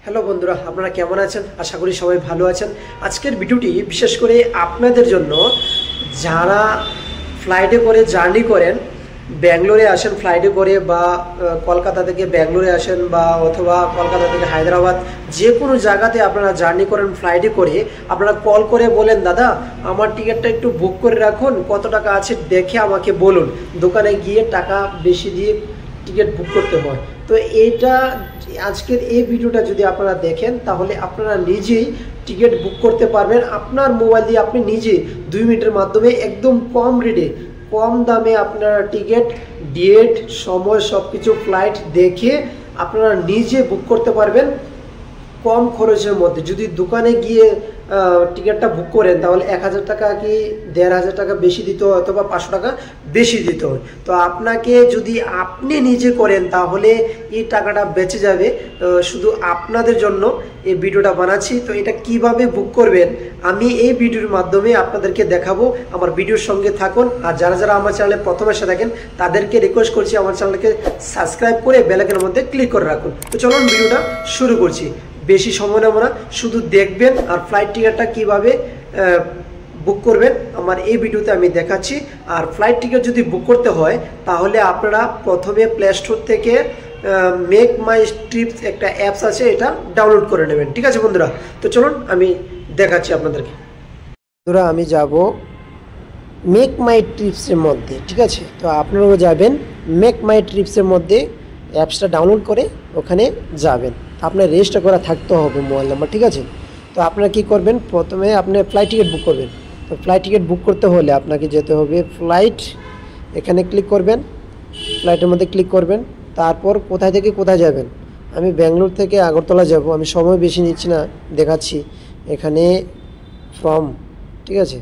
Hello বন্ধুরা, আপনারা কেমন আছেন? আশা করি সবাই ভালো আছেন। আজকের ভিডিওটি বিশেষ করে আপনাদের জন্য, যারা ফ্লাইটে করে জার্নি করেন, ব্যাঙ্গালোরে আসেন ফ্লাইটে করে, বা কলকাতা থেকে ব্যাঙ্গালোরে আসেন, বা অথবা কলকাতা থেকে হায়দ্রাবাদ, যে কোনো জায়গাতে আপনারা জার্নি করেন ফ্লাইটে করে, আপনারা কল করে বলেন, দাদা আমার টিকিটটা একটু বুক করে রাখুন, কত টাকা আছে দেখে আমাকে বলুন। দোকানে গিয়ে টাকা বেশি দিয়ে টিকিট বুক করতে হয়। তো এইটা আজকের এই ভিডিওটা যদি আপনারা দেখেন, তাহলে আপনারা নিজেই টিকিট বুক করতে পারবেন। আপনার মোবাইল দিয়ে আপনি নিজে 2 মিনিটের মাধ্যমে একদম কম রেটে, কম দামে আপনারা টিকিট, ডেট, সময় সব কিছু ফ্লাইট দেখে আপনারা নিজে বুক করতে পারবেন কম খরচের মধ্যে। যদি দোকানে গিয়ে টিকিটটা বুক করেন, তাহলে 1000 টাকা কি 1500 টাকা বেশি দিতে হয়, অথবা 500 টাকা বেশি দিতে হয়। তো আপনাকে যদি আপনি নিজে করেন, তাহলে এই টাকাটা বেঁচে যাবে। শুধু আপনাদের জন্য এই ভিডিওটা বানাচ্ছি। তো এটা কিভাবে বুক করবেন আমি এই ভিডিওর মাধ্যমে আপনাদেরকে দেখাবো। আমার ভিডিওর সঙ্গে থাকুন। আর যারা যারা আমার চ্যানেলে প্রথম এসে থাকেন, তাদেরকে রিকোয়েস্ট করছি আমার চ্যানেলকে সাবস্ক্রাইব করে বেল আইকনের মধ্যে ক্লিক করে রাখুন। তো চলুন ভিডিওটা শুরু করছি। বেশি সময় নেব না, শুধু দেখবেন আর ফ্লাইট টিকিটটা কিভাবে বুক করবেন আমার এই ভিডিওতে আমি দেখাচ্ছি। আর ফ্লাইট টিকিট যদি বুক করতে হয়, তাহলে আপনারা প্রথমে প্লে স্টোর থেকে মেক মাই ট্রিপস একটা অ্যাপস আছে, এটা ডাউনলোড করে নেবেন। ঠিক আছে বন্ধুরা? তো চলুন আমি দেখাচ্ছি আপনাদেরকে। বন্ধুরা, আমি যাব মেক মাই ট্রিপসের মধ্যে। ঠিক আছে, তো আপনারাও যাবেন মেক মাই ট্রিপসের মধ্যে, অ্যাপসটা ডাউনলোড করে ওখানে যাবেন। আপনার রেজিস্টার করা থাকতে হবে মোবাইল নাম্বার। ঠিক আছে, তো আপনারা কী করবেন, প্রথমে আপনি ফ্লাইট টিকিট বুক করবেন। তো ফ্লাইট টিকিট বুক করতে হলে আপনাকে যেতে হবে ফ্লাইট, এখানে ক্লিক করবেন, ফ্লাইটের মধ্যে ক্লিক করবেন। তারপর কোথায় থেকে কোথায় যাবেন, আমি ব্যাঙ্গালোর থেকে আগরতলা যাব। আমি সময় বেশি নিচ্ছি না, দেখাচ্ছি এখানে ফ্রম। ঠিক আছে,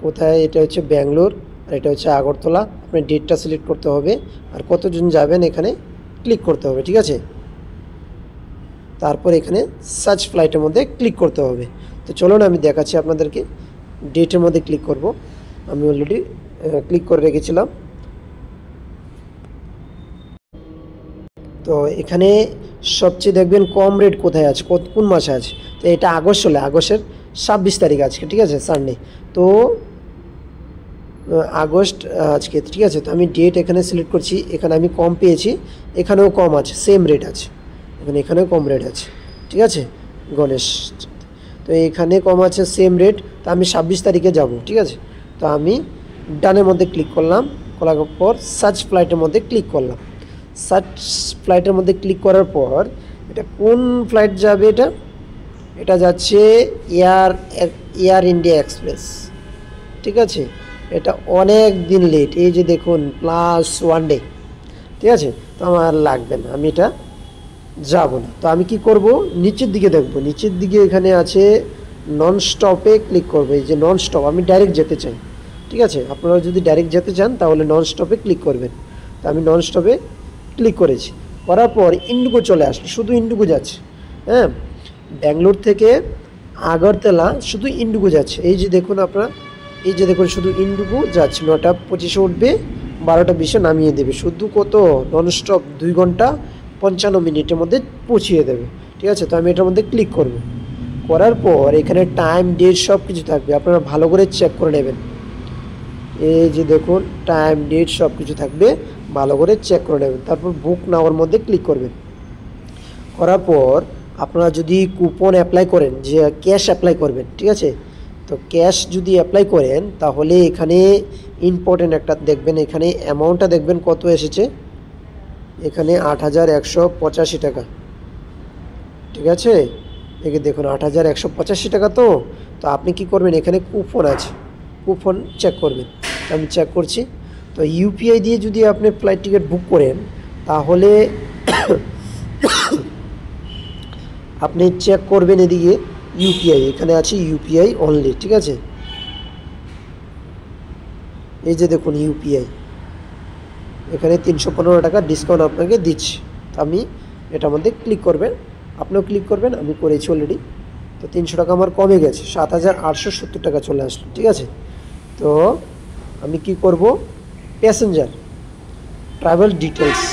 কোথায়, এটা হচ্ছে ব্যাঙ্গালোর আর এটা হচ্ছে আগরতলা। আপনি ডেটটা সিলেক্ট করতে হবে আর কতজন যাবেন এখানে ক্লিক করতে হবে। ঠিক আছে, তারপর এখানে সার্চ ফ্লাইটের মধ্যে ক্লিক করতে হবে। তো চলুন আমি দেখাচ্ছি আপনাদেরকে। ডেটের মধ্যে ক্লিক করব, আমি অলরেডি ক্লিক করে রেখেছিলাম। তো এখানে সবচেয়ে দেখবেন কম রেট কোথায় আছে, কোন মাসে আছে। তো এটা আগস্ট হলে আগস্টের 26 তারিখ আজকে। ঠিক আছে, সানডে। তো আগস্ট আজকে। ঠিক আছে, তো আমি ডেট এখানে সিলেক্ট করছি। এখানে আমি কম পেয়েছি, এখানেও কম আছে, সেম রেট আছে। এখানেও কম রেট আছে। ঠিক আছে, গণেশ, তো এখানে কম আছে, সেম রেট। তো আমি 26 তারিখে যাব। ঠিক আছে, তো আমি ডানের মধ্যে ক্লিক করলাম, করার পর সার্চ ফ্লাইটের মধ্যে ক্লিক করলাম। সার্চ ফ্লাইটের মধ্যে ক্লিক করার পর এটা কোন ফ্লাইট যাবে, এটা যাচ্ছে এয়ার ইন্ডিয়া এক্সপ্রেস। ঠিক আছে, এটা অনেক দিন লেট, এই যে দেখুন +1 ডে। ঠিক আছে, তো আমার লাগবে না, আমি এটা যাব না। তো আমি কি করব, নিচের দিকে দেখব, নিচের দিকে এখানে আছে নন স্টপে ক্লিক করব। এই যে নন স্টপ, আমি ডাইরেক্ট যেতে চাই। ঠিক আছে, আপনারা যদি ডাইরেক্ট যেতে চান তাহলে নন স্টপে ক্লিক করবেন। তো আমি নন স্টপে ক্লিক করেছি, করার পর ইন্ডিগো চলে আসলো, শুধু ইন্ডিগো যাচ্ছে। হ্যাঁ, ব্যাঙ্গালোর থেকে আগরতলা শুধু ইন্ডিগো যাচ্ছে। এই যে দেখুন আপনারা, এই যে দেখুন শুধু ইন্ডিগো যাচ্ছে। 9টা 25-এ উঠবে, 12টা 20-এ নামিয়ে দেবে। শুধু কত, নন স্টপ 2 ঘন্টা 55 মিনিটের মধ্যে পৌঁছিয়ে দেবে। ঠিক আছে, তো আমি এটার মধ্যে ক্লিক করব। করার পর এখানে টাইম, ডেট সব কিছু থাকবে, আপনারা ভালো করে চেক করে নেবেন। এই যে দেখুন টাইম, ডেট সব কিছু থাকবে, ভালো করে চেক করে নেবেন। তারপর বুক নাওয়ার মধ্যে ক্লিক করবেন। করার পর আপনারা যদি কুপন অ্যাপ্লাই করেন, যে ক্যাশ অ্যাপ্লাই করবেন, ঠিক আছে, তো ক্যাশ যদি অ্যাপ্লাই করেন, তাহলে এখানে ইম্পর্টেন্ট একটা দেখবেন, এখানে অ্যামাউন্টটা দেখবেন কত এসেছে, এখানে 8185 টাকা। ঠিক আছে, দেখে দেখুন 8185 টাকা। তো আপনি কি করবেন, এখানে কুপন আছে, কুপন চেক করবেন। আমি চেক করছি। তো ইউপিআই দিয়ে যদি আপনি ফ্লাইট টিকিট বুক করেন, তাহলে আপনি চেক করবেন এদিকে ইউপিআই, এখানে আছে ইউপিআই অনলি। ঠিক আছে, এই যে দেখুন ইউপিআই, এখানে 315 টাকা ডিসকাউন্ট আপনাকে দিচ্ছি। আমি এটার মধ্যে ক্লিক করবেন, আপনিও ক্লিক করবেন, আমি করেছি অলরেডি। তো 300 টাকা আমার কমে গেছে, 7870 টাকা চলে আসলো। ঠিক আছে, তো আমি কি করব, প্যাসেঞ্জার ট্রাভেল ডিটেলস,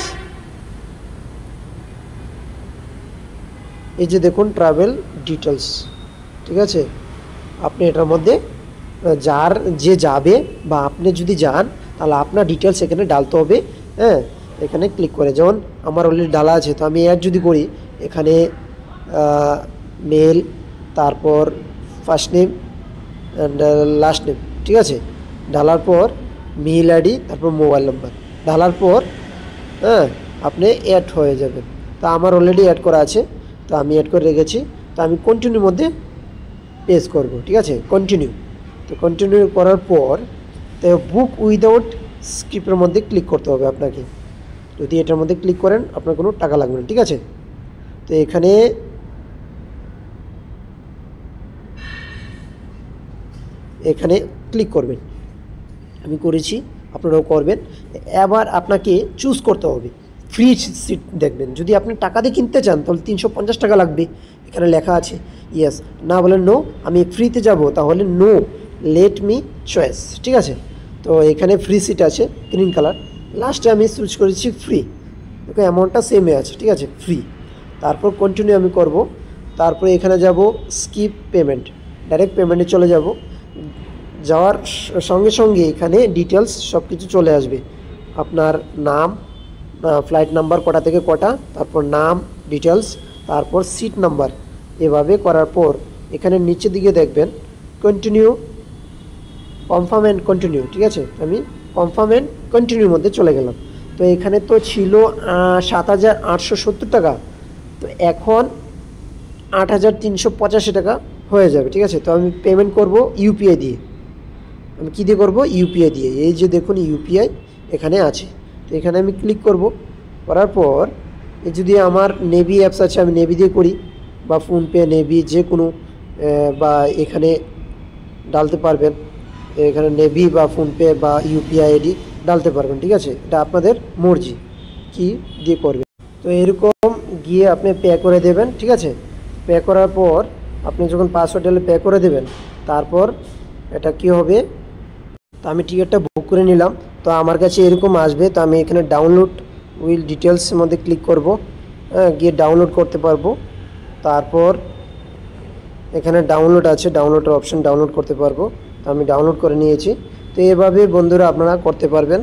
এই যে দেখুন ট্রাভেল ডিটেলস, ঠিক আছে। আপনি এটার মধ্যে যে যাবে বা আপনি যদি যান তাহলে আপনার ডিটেলস এখানে ডালতে হবে। হ্যাঁ, এখানে ক্লিক করে, যেমন আমার অলরেডি ডালা আছে, তো আমি অ্যাড যদি করি এখানে মেল, তারপর first name and last name, ঠিক আছে। ডালার পর মেল আইডি, তারপর মোবাইল নাম্বার ডালার পর হ্যাঁ আপনি অ্যাড হয়ে যাবেন। তো আমার অলরেডি অ্যাড করা আছে, তো আমি অ্যাড করে রেখেছি। তো আমি কন্টিনিউর মধ্যে পেজ করব, ঠিক আছে, কন্টিনিউ। তো কন্টিনিউ করার পর তো বুক উইদাউট স্ক্রিপ্টের মধ্যে ক্লিক করতে হবে আপনাকে। যদি এটার মধ্যে ক্লিক করেন আপনার কোনো টাকা লাগবে না, ঠিক আছে। তো এখানে ক্লিক করবেন, আমি করেছি, আপনারাও করবেন। এবার আপনাকে চুজ করতে হবে ফ্রি সিট দেখবেন। যদি আপনি টাকা দিয়ে কিনতে চান তাহলে 350 টাকা লাগবে, এখানে লেখা আছে ইয়েস। না বলে নো, আমি ফ্রিতে যাব তাহলে নো, লেট মি চয়েস, ঠিক আছে। তো এখানে ফ্রি সিট আছে গ্রিন কালার, লাস্টে আমি চুজ করেছি ফ্রি। ওকে, অ্যামাউন্টটা সেমে আছে, ঠিক আছে, ফ্রি। তারপর কন্টিনিউ আমি করব। তারপরে এখানে যাব স্কিপ পেমেন্ট, ডাইরেক্ট পেমেন্টে চলে যাব। যাওয়ার সঙ্গে সঙ্গে এখানে ডিটেলস সব কিছু চলে আসবে, আপনার নাম, ফ্লাইট নাম্বার কটা থেকে কটা, তারপর নাম ডিটেলস, তারপর সিট নাম্বার। এভাবে করার পর এখানে নিচের দিকে দেখবেন কন্টিনিউ, কনফার্ম অ্যান্ড কন্টিনিউ, ঠিক আছে। আমি কনফার্ম অ্যান্ড কন্টিনিউর মধ্যে চলে গেলাম। তো এখানে তো ছিল 7,870 টাকা, তো এখন 8,385 টাকা হয়ে যাবে, ঠিক আছে। তো আমি পেমেন্ট করব ইউপিআই দিয়ে। আমি কী দিয়ে করবো? ইউপিআই দিয়ে। এই যে দেখুন ইউপিআই এখানে আছে, তো এখানে আমি ক্লিক করব। করার পর যদি আমার নেভি অ্যাপস আছে আমি নেভি দিয়ে করি, বা ফোনপে, নেভি যে কোনো, বা এখানে ডালতে পারবেন, এখানে নেভি বা ফোনপে বা ইউপিআই আইডি ডালতে পারবেন, ঠিক আছে। এটা আপনাদের মর্জি কি দিয়ে করবেন। তো এরকম গিয়ে আপনি পে করে দেবেন, ঠিক আছে। পে করার পর আপনি যখন পাসওয়ার্ড ডালে পে করে দেবেন, তারপর এটা কি হবে, তো আমি টিকিটটা বুক করে নিলাম। তো আমার কাছে এরকম আসবে। তো আমি এখানে ডাউনলোড উইল ডিটেলসের মধ্যে ক্লিক করব, গিয়ে ডাউনলোড করতে পারবো। তারপর এখানে ডাউনলোড আছে, ডাউনলোডের অপশন, ডাউনলোড করতে পারবো। তো আমি ডাউনলোড করে নিয়েছি। তো এভাবে বন্ধুরা আপনারা করতে পারবেন।